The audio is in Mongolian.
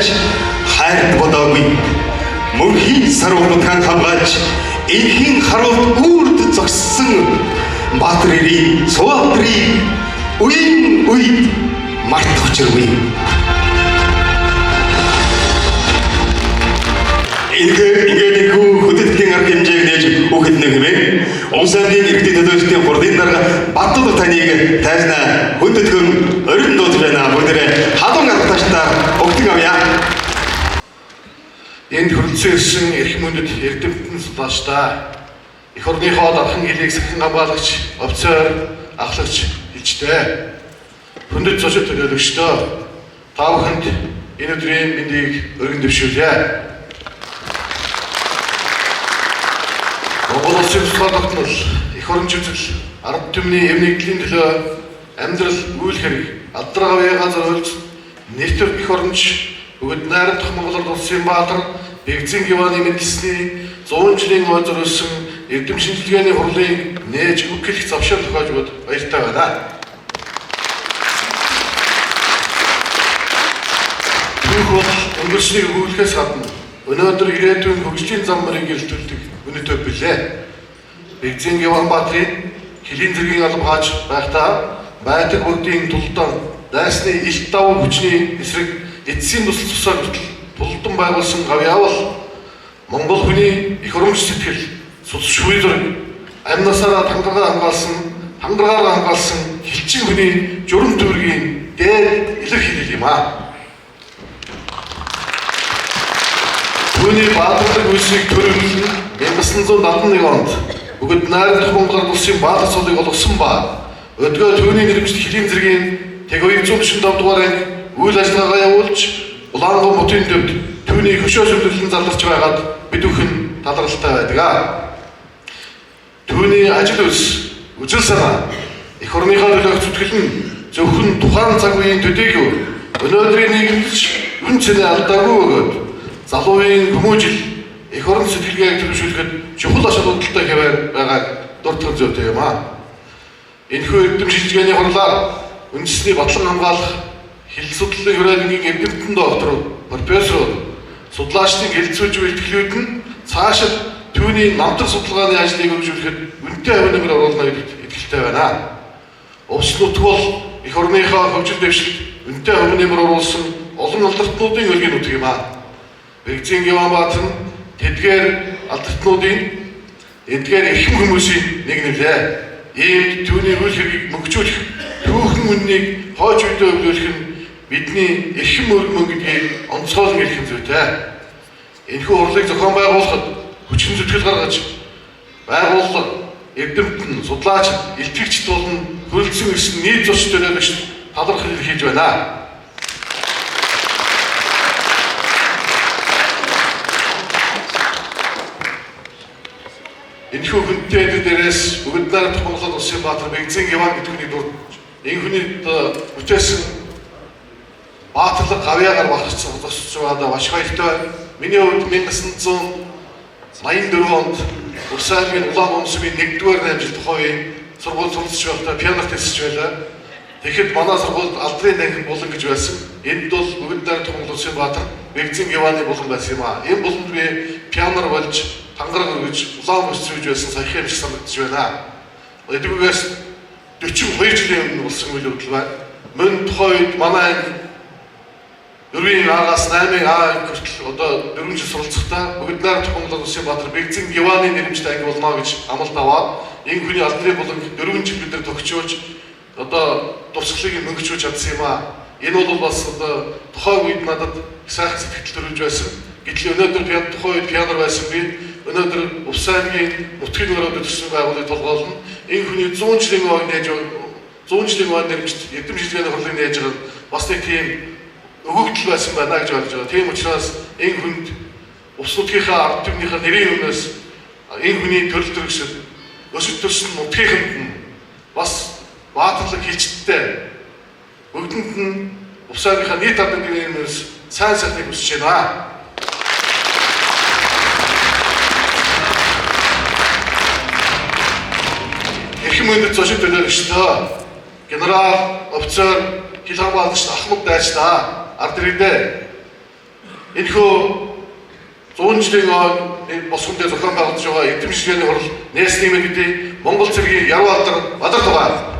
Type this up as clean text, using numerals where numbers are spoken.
байж хайрт бодоогүй. Мөнхийн сарвуудхан хамгаалж энхийн харуулт үрд зогссон Баатарын Суваатрыг үеийн үед мартах учиргүй. Ингээд хөдөлгөөний арга хэмжээг нээж өгөх нэг юм. Улс аймгийн иргэдэд төлөвлөлтийн хурлын дарга Баттул таныг тайзнаа хөдөлгөөн орин дуудаж байна. Бүгдээрээ халуун алташтаар өгдөг авъя. Энд хүрэлцэн ирсэн эрх мөндөд эрдэмтэн судлаачдаа эх орныхоо дархан хилийг сахин хамгаалагч, офицер, ахлагч хэлжтэй. Хүндэт зочид төлөөлөгчдөө та бүхэнд энэ өдрийн мэндийг өргөн дэвшүүлье. Монгол улсын тусгай тогтнол, эх орон чөлөө, ард түмний эв нэгдлийн төлөө амьдрал үйл хэрэг, алдраа авьяа газар хөлж, нийтээр эх оронч бүгд найрамдах Монголд улсын баатар Бэгзэн Геваны мэдлэлсний 100 жилийн ой зориулсан эрдэм шинжилгээний хурлыг нээж өгөх завшаал тохиож бод баяртай байна. Түүх өнгөрснийг өгүүлэхээс гадна өнөөдөр ирээдүйн хөгжлийн зам мөрийг илтүүлдэг үнэтэй билээ. Бэгзэн Геван баатрын хилийн зэргийн алба хааж байхдаа байдаг бүгдийн тулдаан дайсны илт давуу хүчний эсрэг эцсийн тусал тусаар хүртэл тулдан байгуулсан гавьяавал Монгол хүний эх оромж сэтгэл судалшгүй зэрэг амьнасаараа хангаргаараа хамгаалсан хилчин хүний журам төвөргийн дээр илэрхийлэл юм аа. Түүний баатарлаг үйлсийг төрөвлөн 1971 онд бүгд найрамдах Монголд улсын баатар цолыг олгосон ба өдгөө түүний нэрмжт хилийн зэргийн тэг 245 дугаар анги үйл ажиллагаагаа явуулж Улаангой мутын төвд түүний хөшөө сөвлөлөн заларч байгаад бид бүхэн талархалтай байдаг. Түүний ажил үйлс, үжил санаа, эх орныхоо төлөөх зүтгэл нь зөвхөн тухайн цаг үеийн төдийгүй өнөөдрийн нийгэмд үн цэнэ алдаагүй өгөөд залуу үеийн хүмүүжил эх орон сэтгэлгээг төлөвшүүлэхэд чухал ач холбогдолтой хэвээр байгааг дурдах зүйтэй юм аа. Энэхүү эрдэм шинжилгээний хурлаар үндэсний батлан хамгаалах хил судлалын хүрээлэнгийн эрдэмтэн доктор, профессор, судлаачдын хэлэлцүүлж буй итгэлүүд нь цаашид түүний намтар судалгааны ажлыг үргэлжлүүлэхэд үнэтэй хувь нэмэр оруулна гэдэгт итгэлтэй байна. Улс нутг бол эх орныхоо хөгжил дэвшилд үнэтэй хувь нэмэр оруулсан олон алдартнуудын өргөн нутг юм аа. Бэгзэн Геван баатар нь тэдгээр алдартнуудын эдгээр эрхэм хүмүүсийн нэг нэлээ. Иймд түүний үйл хэргийг мөгжүүлэх, түүхэн үннийг хойч үедээ өвлүүлэх нь бидний эрхэм өргөмөн гэдгийг онцгойлон хэлэх зүйтэй. Энэхүү хурлыг зохион байгуулахад хүчин зүтгэл гаргаж байгууллага, эрдэмтэн, судлаач, илтгэгчд болон хөрөлдсөн ирсэн нийт зочид төлөөлөгчд талархал илэрхийлж байна. Энэхүү хүнтэй эдэр дээрээс бүгд найрамдах Монголд улсын баатар Бэгзэн Геван гэдэг хүний дурд энэ хүний бүтээсэн баатарлаг гавьяагаар багцсан зогсож байгаадаа маш баяртай байна. Миний хувьд 1984 онд Улс аймгийн Улаан өмсмийн 1-р намжилт тухайн сургууль суралцж байхдаа пианор тестж байлаа. Тэгэхэд манай сургуульд алдрын танхим булан гэж байсан. Энд бол бүгд найрамдах Монгол улсын баатар Бэгзэн Геваны булан байсан юм аа. Энэ буланд би пианор болж тангараг өргөж улаан өмсөж байсан саяхан юм шиг санагдаж байна. Эдгүүгээс 42 жилийн өмнө болсон үйл явдал байна. Мөн тухайн үед манай Дөрвийн аагаас 8-ын А хүртэл одоо 4 жил суралцахдаа бүгд найрамдах Монгол улсын баатар Бэгзэн Геваны нэрмжтэй анги болно гэж амлалт аваад энэ хүний алдрын буланг 4 жил бид нар тогтчуулж одоо дурсгалыг мөнгөчүүлж чадсан юм аа. Энэ бол бас одоо тухайн үед надад сайхан сэтгэл төрүүлж байсан. Гэтэл өнөөдөр тухайн үед пианор байсан би өнөөдөр Улс аймгийн нутгийн өрөөд төссөн байгууллагыг толгоолно. Энэ хүний 100 жилийн ой нэрмжт эрдэм шинжилгээний хурлыг нээж байгаа бас нэг тийм өгөгдөл байсан байна гэж ойлгож байгаа. Тийм учраас энэ хүнд улс нутгийнхаа ард түмнийхээ нэрийн өмнөөс энэ хүний төрөл төрөсөд өсөж төрсөн нутгийнханд нь бас баатарлаг хилчдтэй бүгдэнд нь улс аймгийнхаа нийт ард түмний өмнөөс сайн сайхныг хүсэж байна. Эрхэм мөндөд зочид төлөөлөгчдөө генерал, офицер, хил хамгаалагч Ахмад дайчдаа ард иргэдээ энэхүү 100 жилийн босгонд зохион байгуулж байгаа эдийн засгийн хурал нээсний мэдээ Монгол цэргийн Яруу алдар Бадар тугаа